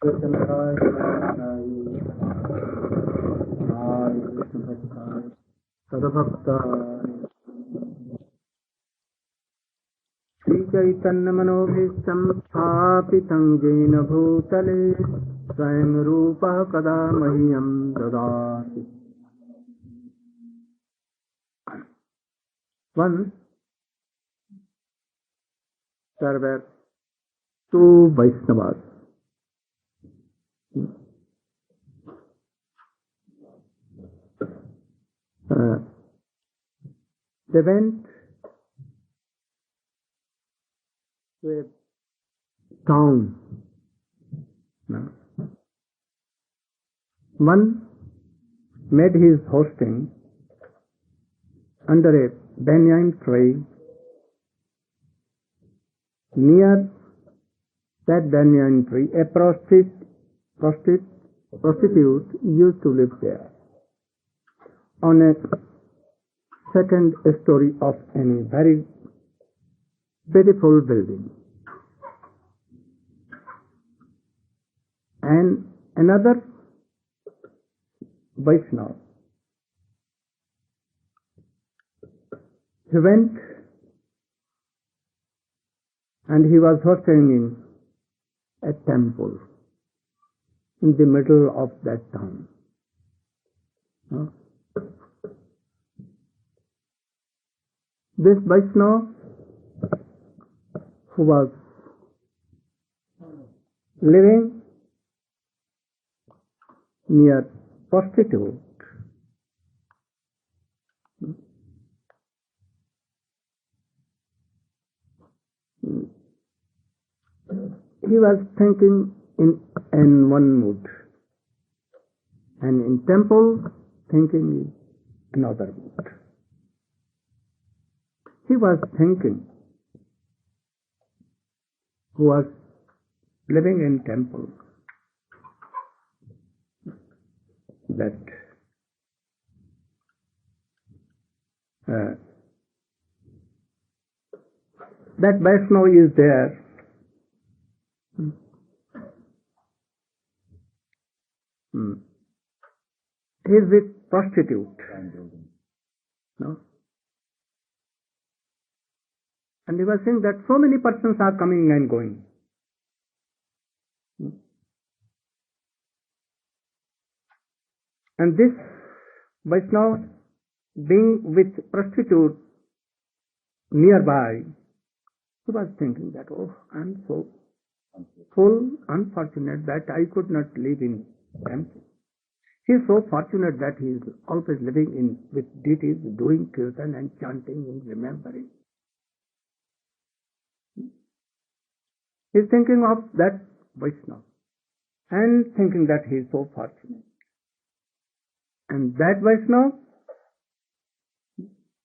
श्रीचैतन्यमनोभीष्टं स्थापितं येन भूतले स्वयं रूपः कदा मह्यं ददाति. Once there were two Vaishnavas. They went to a town. One made his hosting under a banyan tree. Near that banyan tree, a prostitute used to live there on a second story of a very beautiful building. And another Vaishnava, he went and he was hosting in a temple in the middle of that town. This Vaishnava, who was living near prostitute, he was thinking in one mood, and in temple thinking in another mood. He was thinking, who was living in temple, that that Vaishnava is there. He is with prostitute. No? And he was saying that so many persons are coming and going. And this Vaishnava, being with prostitute nearby, he was thinking that, oh, I am so unfortunate that I could not live in temple. He is so fortunate that he is always living with deities, doing kirtan and chanting and remembering. He is thinking of that Vaishnava and thinking that he is so fortunate. And that Vaishnava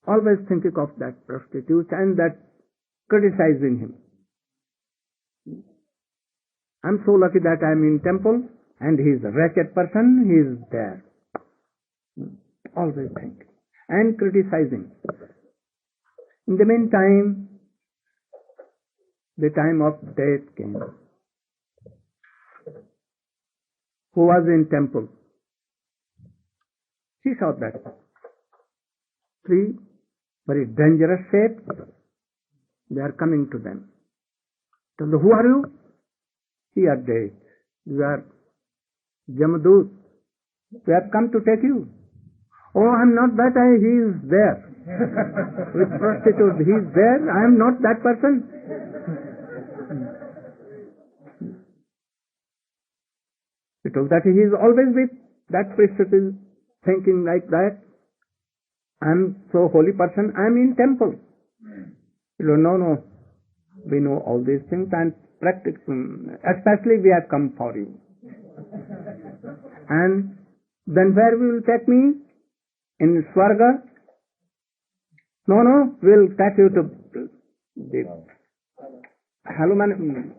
always thinking of that prostitute and that criticizing him. I am so lucky that I am in temple and he is a wretched person, he is there. Always thinking and criticizing. In the meantime, the time of death came. Who was in temple? He saw that three very dangerous shapes, they are coming to them. Told, who are you? We are dead. You are Jamadut. We have come to take you. Oh, I am not that. He is there. With prostitute, he is there. I am not that person. He told that he is always with that prostitute, thinking like that. I am so holy person. I am in temple. He told, no. We know all these things and practicing. Especially we have come for you. And then where will you take me? In Swarga? No, we'll take you to the Hanuman,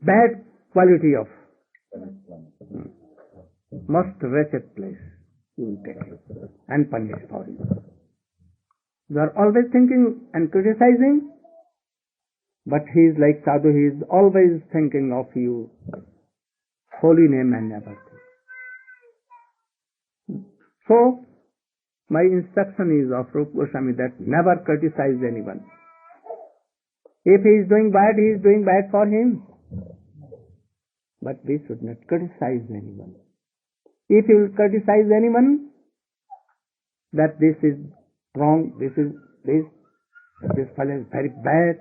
bad quality of most wretched place. He will take you and punish for you. You are always thinking and criticizing. But he is like sadhu, he is always thinking of you, holy name and everything. So, my instruction is of Rupa Goswami that never criticize anyone. If he is doing bad, he is doing bad for him. But we should not criticize anyone. If you criticize anyone, that this is wrong, this fellow is very bad,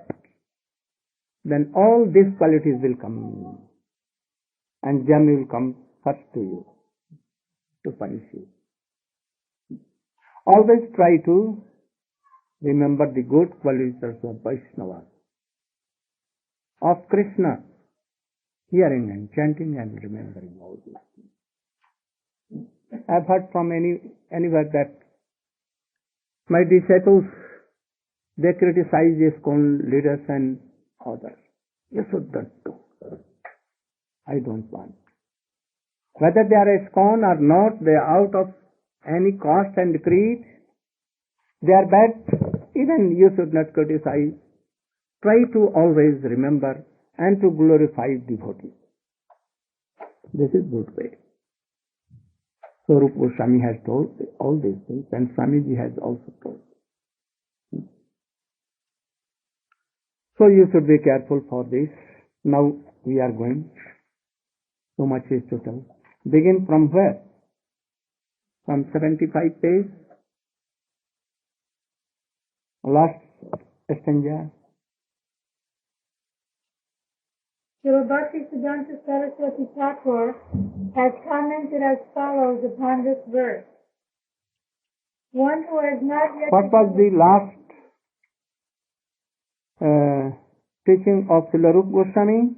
then all these qualities will come, and Jam will come first to you to punish you. Always try to remember the good qualities of Vaishnavas, of Krishna, hearing and chanting and remembering all these things. I've heard from anywhere that my disciples, they criticize ISKCON leaders and others. You should not do. I don't want. Whether they are ISKCON or not, they are out of any caste and creed, they are bad. Even you should not criticize. Try to always remember and to glorify devotees. This is good way. So Rupa Goswami has told all these things, and Swamiji has also told. So you should be careful for this. Now we are going. So much is to tell. Begin from where? From 75 page. Last stanza. Srila Bhaktisiddhanta Saraswati Thakur has commented as follows upon this verse. One who has not yet... What was the last teaching of Srila Rupa Goswami?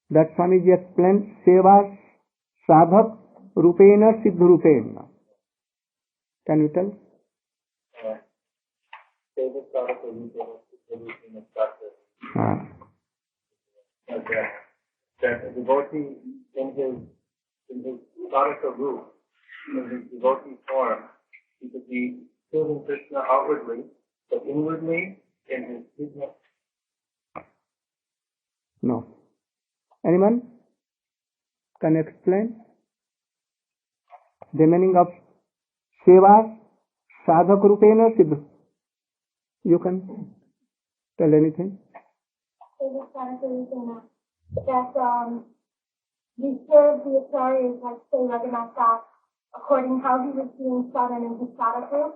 That Swamiji explained, Seva Sadhak Rupena Siddha Rupena. Can you tell? Seva Sadhak Rupena Siddha Rupena. That the devotee in his sadhaka group, in his devotee form, he could be serving Krishna outwardly, but inwardly in his business. No. Anyone can explain the meaning of Seva Sadhak Rupena Siddha? You can tell anything? That we serve the acharyas, like say Raghunath Das, according how he was doing sadhana in his sadhaka group,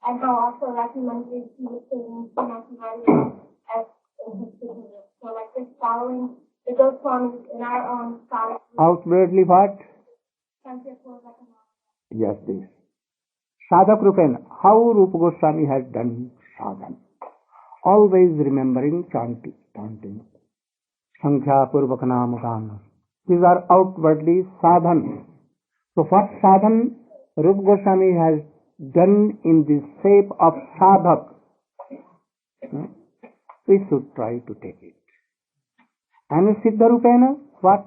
and how also Rati Manjari he was serving Srimati Radhika as in his siddha group. So like this, following the Goswamis in our own sadhaka group. Outwardly what? Yes, this. Sadhak Rupena. How Rupa Goswami has done sadhana. Always remembering chanting. Sankhya Purvaka Namakana. These are outwardly sadhan. So what sadhan Rupa Goswami has done in the shape of sadhak, we should try to take it. And Siddha Rupena, what?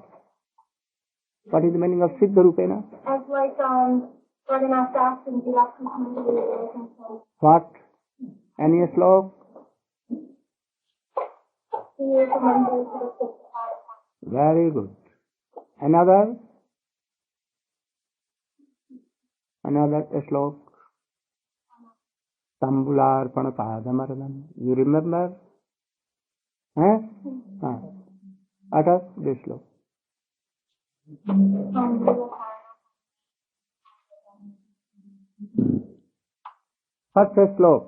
What is the meaning of Siddha Rupena? As like Raghunath Das and Rati Manjari. What? Any slok? Very good. Another slok. Tambularpana Padamaranam. You remember? Utter this slok. First slok.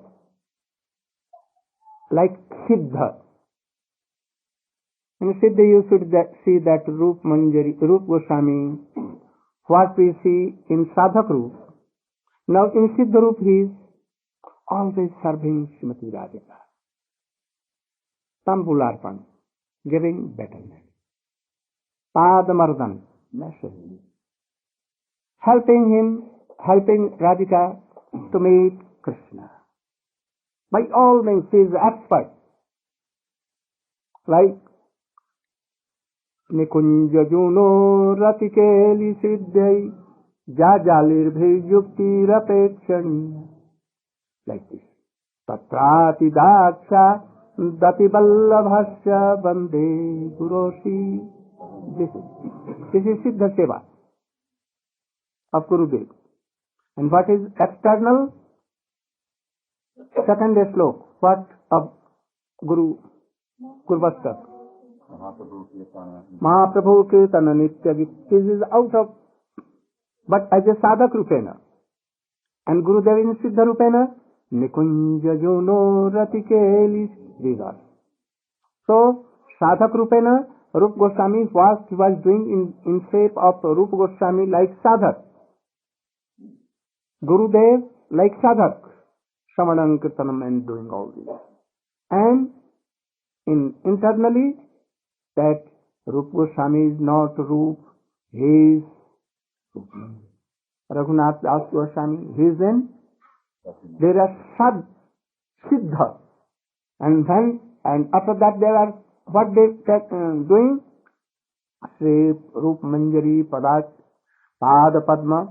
Like Siddha. In Siddha you should see that Rupa Goswami, what we see in Sadhak Rup. Now in Siddha Rup he is always serving Srimati Radhika. Tambularpan, giving betterment. Padamardan, massaging. Helping Radhika to meet Krishna. By all means he is expert. Like Nikunja Juno Ratikeli Siddhai Jajalir Bhijukti Rapekshani. Like this. Tatrati Daksha Dati Vallabhasya Bande Guroshi. This is Siddha Seva of Gurudev. And what is external? Second slok. What of Guru Vastak? Mahaprabhu Kirtana Nitya Git. This is out of, but as a sadhak rupena. And Gurudev in Siddha rupena, Nikunja Jono Ratikeli. These are. So, sadhak rupena, Rupa Goswami was doing in shape of Rupa Goswami like sadhak. Gurudev like sadhak. Shravanam Kirtanam and doing all this. And internally, that Rupa Goswami is not Rup, he is Raghunath Das Goswami, he is in, there are Siddha. And after that there are, what they doing? Sri Rup Manjari Padat Pada Padma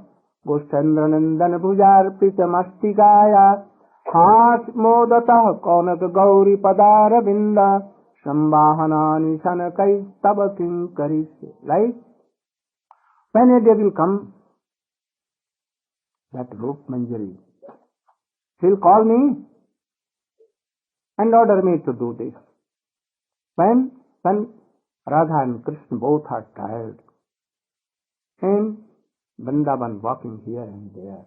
Goschandra Nandan Bhujar Pita Mastigaya Haat Modata Konaka Gauri Padara Vinda Sambhahanani Shanakai Tabakin Karis. Like when a day will come, that Rup Manjari, he'll call me and order me to do this. When Radha and Krishna both are tired in Vrindavan walking here and there.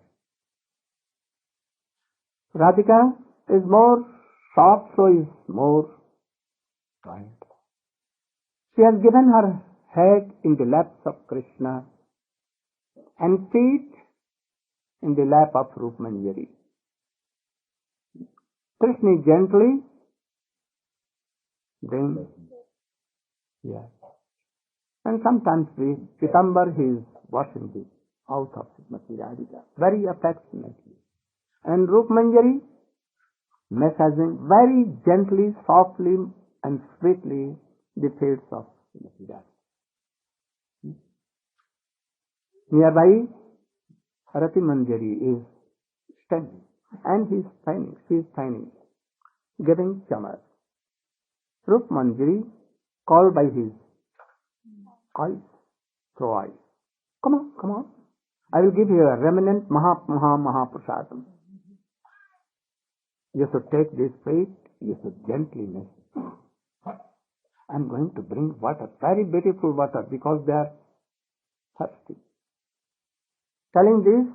Radhika is more soft, so is more tired. She has given her head in the laps of Krishna and feet in the lap of Rup Manjari. Krishna gently brings, yes. And sometimes Pitambar he is washing the out of Srimati Radhika very affectionately. And Rup Manjari massaging very gently, softly and sweetly the face of Srimati Radhika. Nearby, Rati Manjari is standing and he is shining, she is shining, giving chamar. Rup Manjari called by his eyes, through eyes. Come on. I will give you a remnant Mahaprasadam. You should take this plate, you should gently mix it. I am going to bring water, very beautiful water, because they are thirsty. Telling this,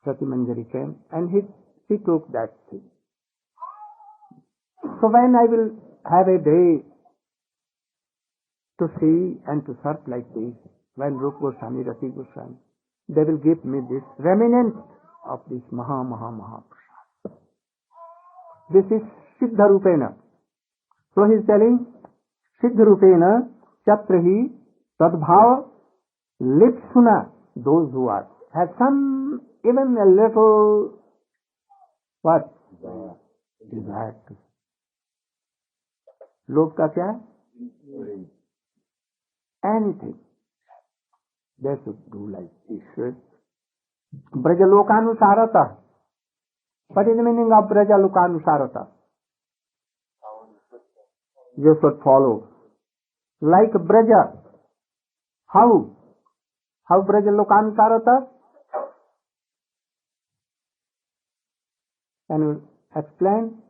Rati Manjari came and he took that thing. So when I will have a day to see and to serve like this, when Rupa Goswami, Rati Goswami, they will give me this remnant of this Mahaprasad. This is Siddha Rupena. So he is telling, Siddha Rupena Chatrahi Tadbhava Lipsuna, those who are, have some, even a little, what? Desire to. Love ka kya? Anything. They should do like this. Brajalokanusarata. What is the meaning of Brajalokanusarata? You should follow. Like Braja. How? How Brajalokanusarata? Can you explain?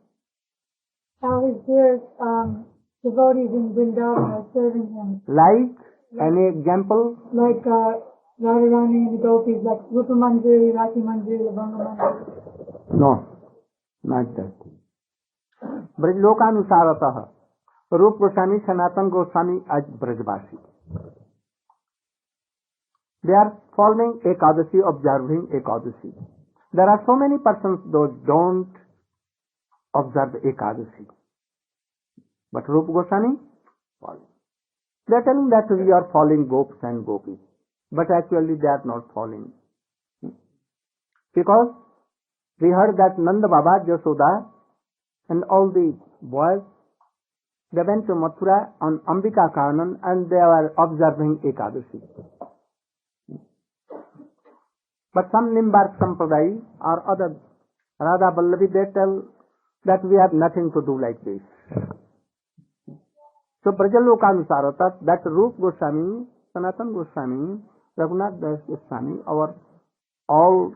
How his dear devotees in Vrindavan are serving him. Like? Any example? Like Radharani and the gopis, like Rupa Manjari, Rati Manjari, Lavanga Manjari. No, not that. Brajlokanusarataha. Rupa Goswami, Sanatan Goswami as Brajvasi. They are following Ekadasi, observing Ekadasi. There are so many persons those don't observe Ekadasi. But Rupa Goswami follow. They are telling that we are following gops and gopis. But actually they are not following. Because we heard that Nanda Baba, Jasoda and all the boys, they went to Mathura on Ambika Kanan and they were observing Ekadasi. But some Nimbar Sampradai or other Radha Vallavi, they tell that we have nothing to do like this. So Brajalokanusara, that Rup Goswami, Sanatan Goswami, Raghunath Das Goswami, our all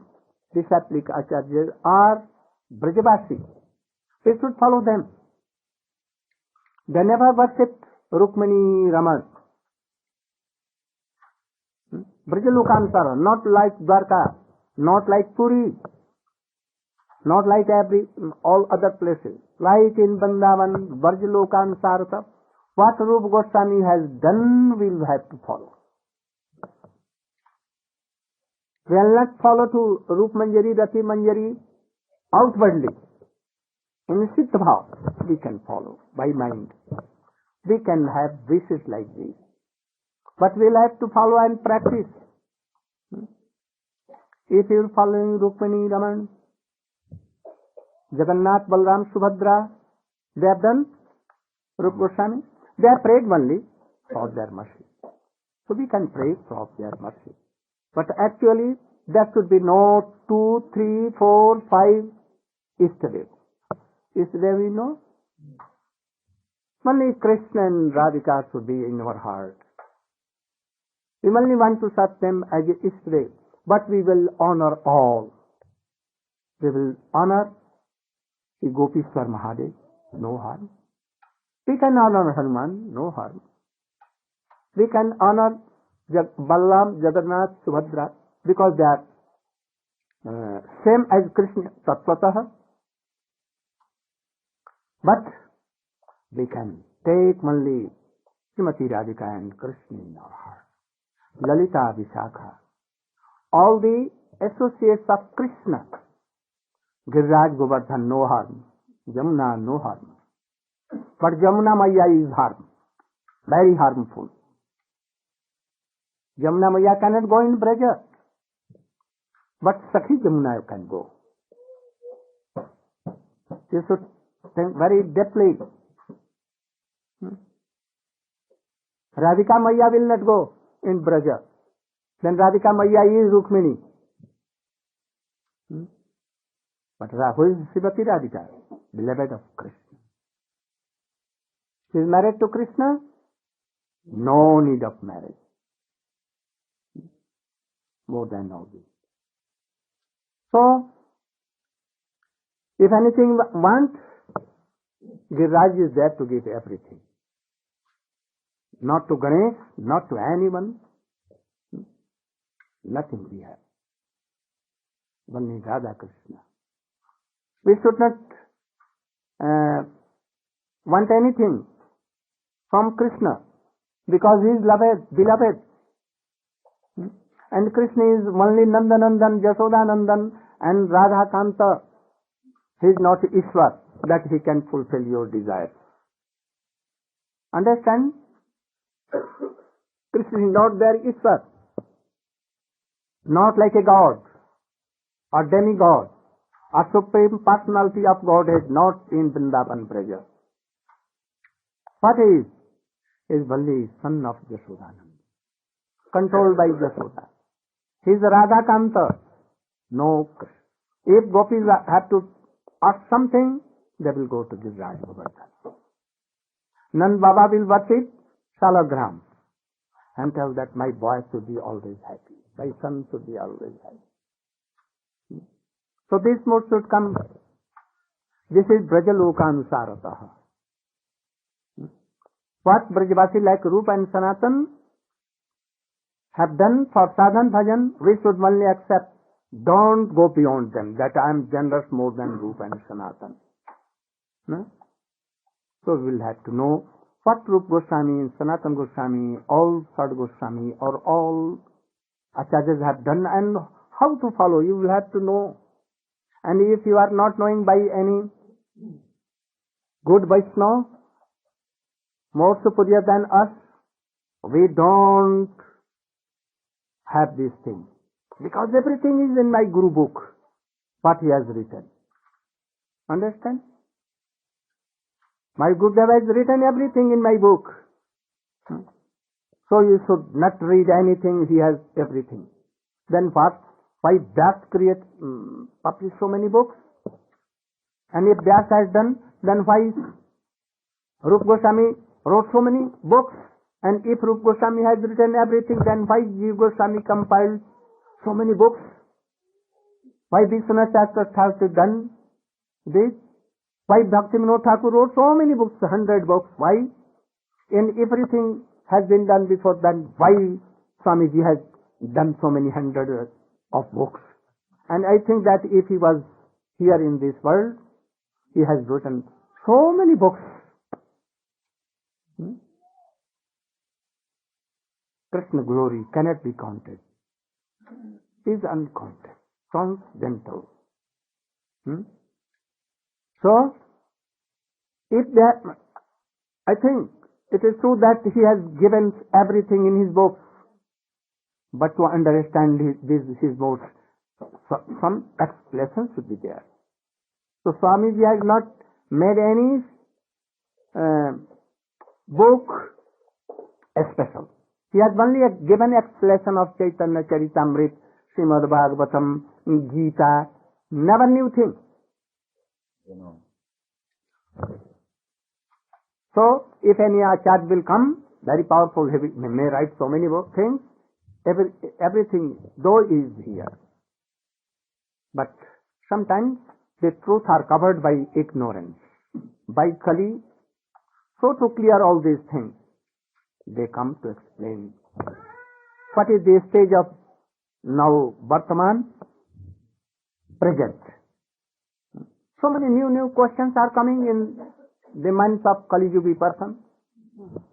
disciplic acharyas are Brajavasi. We should follow them. They never worshipped Rukmini Raman. Brajalokanusara, not like Dwarka, not like Puri, not like all other places. Like in Vrindavan, Brajalokanusara, what Rupa Goswami has done, we will have to follow. We will not follow to Rup Manjari, Rati Manjari outwardly. In Siddha Bhav, we can follow by mind. We can have wishes like this. But we will have to follow and practice. If you are following Rukmini, Raman, Jagannath, Balram, Subhadra, they have done Rupa Goswami. They have prayed only for their mercy. So we can pray for their mercy. But actually, there should be no 2, 3, 4, 5 Ishtadev. Ishtadev we know? Only Krishna and Radhika should be in our heart. We only want to serve them as Ishtadev. But we will honor all. We will honor the Gopishwar Mahadev, no harm. We can honor Hanuman, no harm. We can honor Balram, Jagannath, Subhadra, because they are same as Krishna, Tattvataha. But we can take only Srimati Radhika and Krishna in our heart. Lalita, Vishakha, all the associates of Krishna. Giriraj, Govardhan, no harm. Jamuna, no harm. But Jamuna Maya is harm, very harmful. Jamuna Maya cannot go in Braja, but Sakhi Jamuna can go. You should think very deeply. Radhika Maya will not go in Braja. Then Radhika Maya is Rukmini. But who is Srimati Radhika? Beloved of Krishna. She is married to Krishna? No need of marriage. More than all this. So, if anything want, Giriraj is there to give everything. Not to Ganesh, not to anyone. Nothing we have. Only Radha Krishna. We should not want anything from Krishna because he is beloved. And Krishna is only Nandanandan, Jasodanandan and Radha Kanta. He is not Ishwar that he can fulfill your desires. Understand? Krishna is not their Ishwar. Not like a god or demigod or supreme personality of Godhead, not in Vrindavan Braja. What is? Is only son of Jasodananda, controlled by Jasoda. He is Radha Kanta, no Krishna. If gopis have to ask something, they will go to Giriraj Govardhan. Nand Baba will worship Salagram and tell that my boy should be always happy, my son should be always happy. So this mood should come. This is Brajalokanusarataha. What Brajavasi like Rupa and Sanatan have done for sadhan bhajan, we should only accept. Don't go beyond them, that I am generous more than Rupa and Sanatan. No? So we will have to know what Rupa Goswami, Sanatan Goswami, all Sad Goswami or all acharyas have done and how to follow. You will have to know. And if you are not knowing by any good Vaishnava, more superior than us, we don't have this thing. Because everything is in my Guru book, what he has written. Understand? My Gurudeva has written everything in my book. So you should not read anything, he has everything. Then what? Why that publish so many books? And if Vyasa has done, then why Rupa Goswami wrote so many books? And if Rupa Goswami has written everything, then why Jiva Goswami compiled so many books? Why Vishwanath Chakravarti has done this? Why Bhakti Vinod Thakur wrote so many books, 100 books? Why? And everything has been done before, then why Swamiji has done so many hundreds of books? And I think that if he was here in this world, he has written so many books. Krishna glory cannot be counted. It is uncounted, transcendental. So, if that, I think it is true that he has given everything in his books, but to understand his books, some explanation should be there. So Swamiji has not made any book special. He has only given explanation of Chaitanya Charitamrita, Srimad Bhagavatam, Gita, never new thing. So, if any acharya will come, very powerful, he may write so many things, everything though is here. But sometimes the truth are covered by ignorance, by Kali. So to clear all these things, they come to explain what is the stage of now Vartaman, present. So many new questions are coming in the minds of Kali Yugi person.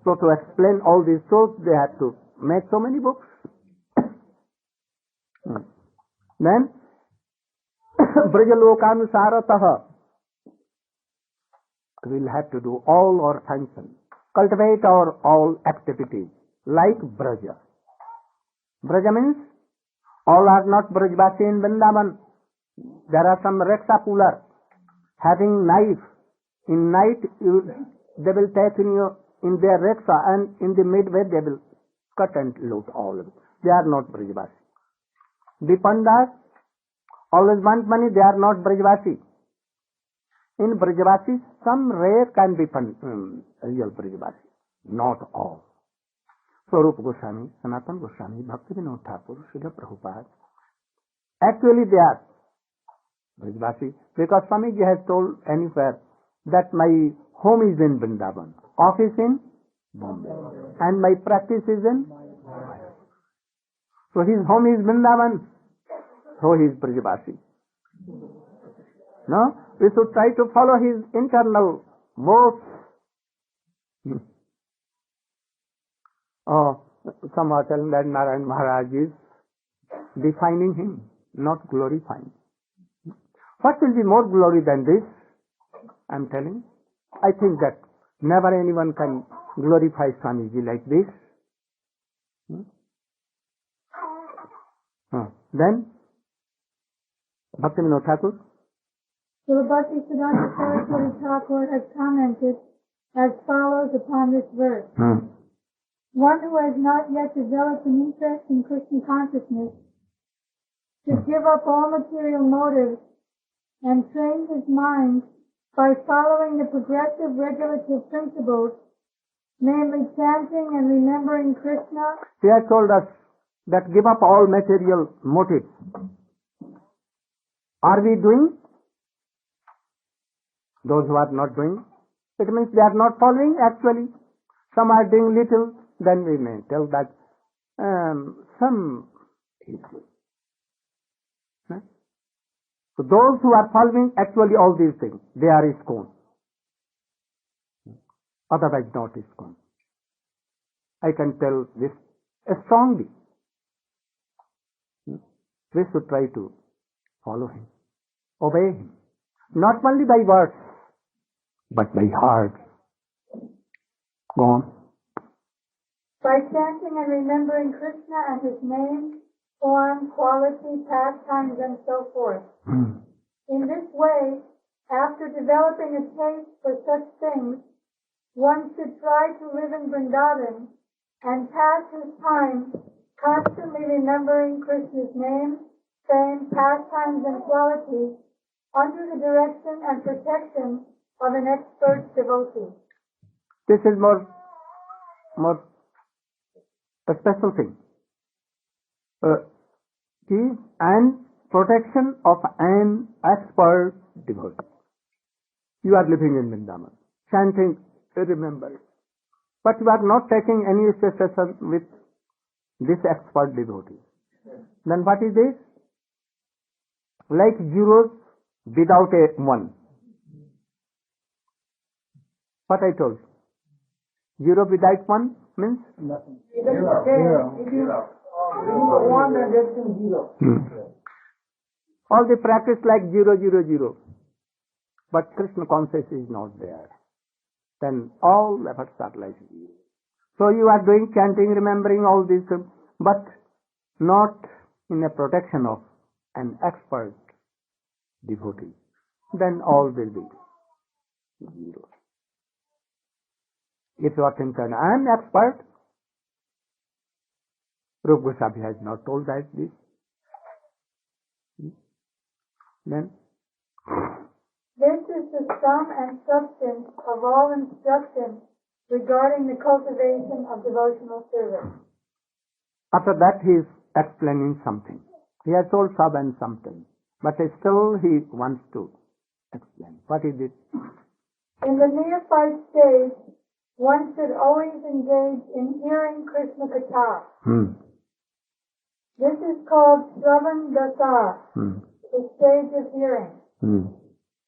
So to explain all these truths, they have to make so many books. Then, Brajalokanusarataha, we'll have to do all our functions, cultivate our all activities like Braja. Braja means all are not Brajvasi in Vrindavan. There are some rickshaw puller having knife. In night, they will take in their rickshaw, and in the midway they will cut and loot all of it. They are not Brajvasi. The Pandas always want money, they are not Brajvasi. In Brajvasi, some rare can be real Brajvasi, not all. So Rupa Goswami, Sanatana Goswami, Bhakti Vinod Thakur, Srila Prabhupada, actually they are Brajvasi, because Swamiji has told anywhere that my home is in Vrindavan, office in Bombay, and my practice is in. So his home is Vrindavan, so he is Brajvasi. No, we should try to follow his internal votes. Oh, some are telling that Narayan Maharaj is defining him, not glorifying. What will be more glory than this? I am telling. I think that never anyone can glorify Swamiji like this. Then, Bhakti Vinod Thakur. Srila Bhaktisiddhanta Saraswati Thakur has commented as follows upon this verse. One who has not yet developed an interest in Krishna consciousness should give up all material motives and train his mind by following the progressive regulative principles, namely chanting and remembering Krishna. He has told us that give up all material motives. Are we doing? Those who are not doing, it means they are not following actually. Some are doing little, then we may tell that some is doing. So those who are following actually all these things, they are ISKCON. Otherwise not ISKCON. I can tell this strongly. We should try to follow him, obey him, not only by words, but by heart. Go on. By chanting and remembering Krishna and his name, form, quality, pastimes, and so forth. In this way, after developing a taste for such things, one should try to live in Vrindavan and pass his time constantly remembering Krishna's name, fame, pastimes, and qualities, under the direction and protection of an expert devotee. This is more a special thing. Is and protection of an expert devotee. You are living in Vrindavan, chanting, remember, but you are not taking any association with this expert devotee. Then what is this? Like zeros without a one. What I told you. Zero without one means Nothing. Zero. One and everything zero. all the practice like 0, 0, 0. But Krishna consciousness is not there. Then all efforts are like zero. So you are doing chanting, remembering all this, but not in a protection of an expert devotee. Then all will be zero. If you are thinking, I am expert, Rupa Goswami has not told that this. Then This is the sum and substance of all instruction regarding the cultivation of devotional service. after that he is explaining something. He has told sub and something, but still he wants to explain. What is it? In the neophyte stage, one should always engage in hearing Krishna Katha. This is called Shravan Dasa, the stage of hearing.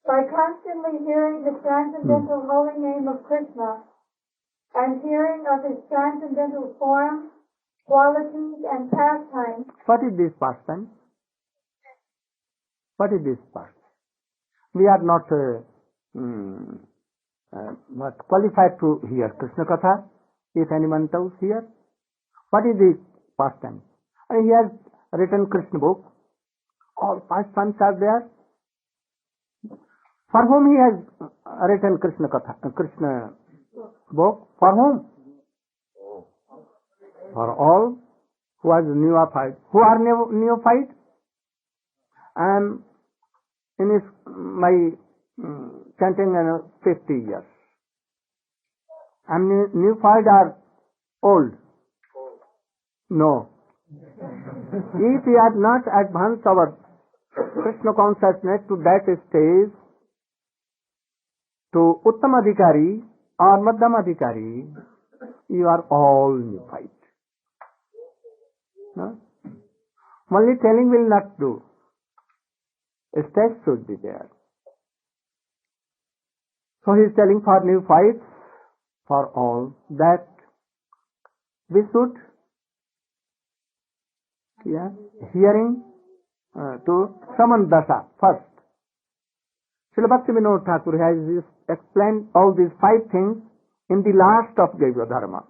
By constantly hearing the transcendental holy name of Krishna and hearing of his transcendental form, qualities, and pastimes. What is this pastime? What is this pastime? We are not qualified to hear Krishna Katha. If anyone tells here, what is this pastime? And he has written Krishna book. All pastimes are there. For whom he has written Krishna Katha, Krishna book? For whom? For all who are neophyte. Who are neophyte? I am in my chanting 50 years. I am neophyte or old? No. If we have not advanced our Krishna consciousness to that stage, to Uttam Adhikari or Madhyam Adhikari, you are all neophyte. No? Only telling will not do. A stage should be there. So he is telling for neophytes, for all, that we should hearing to Shravan Dasa first. Srila Bhakti Vinod Thakur has explained all these 5 things in the last of Jaiva Dharma.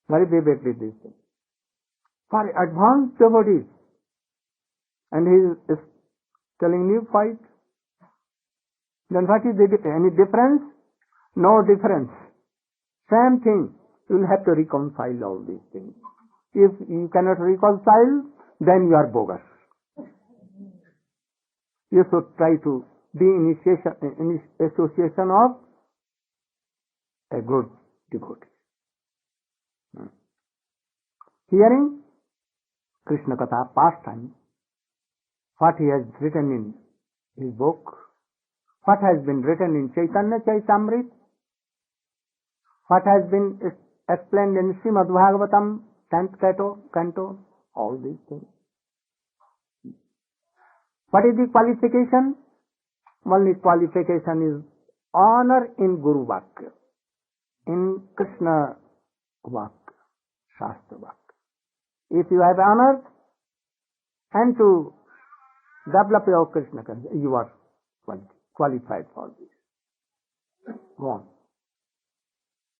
Very vividly these things. For advanced devotees. And he is telling you 5. Then what is any difference? No difference. Same thing. You will have to reconcile all these things. If you cannot reconcile, then you are bogus. You should try to be in association of a good devotee. Hearing Krishna Katha pastime, what he has written in his book, what has been written in Chaitanya Chaitamrit, what has been explained in Srimad Bhagavatam, 10th canto, all these things. What is the qualification? Only qualification is honor in Guru Vakya, in Krishna Vakya, Shastra Vakya. If you have honor and to develop your Krishna consciousness, you are qualified for this. Go on.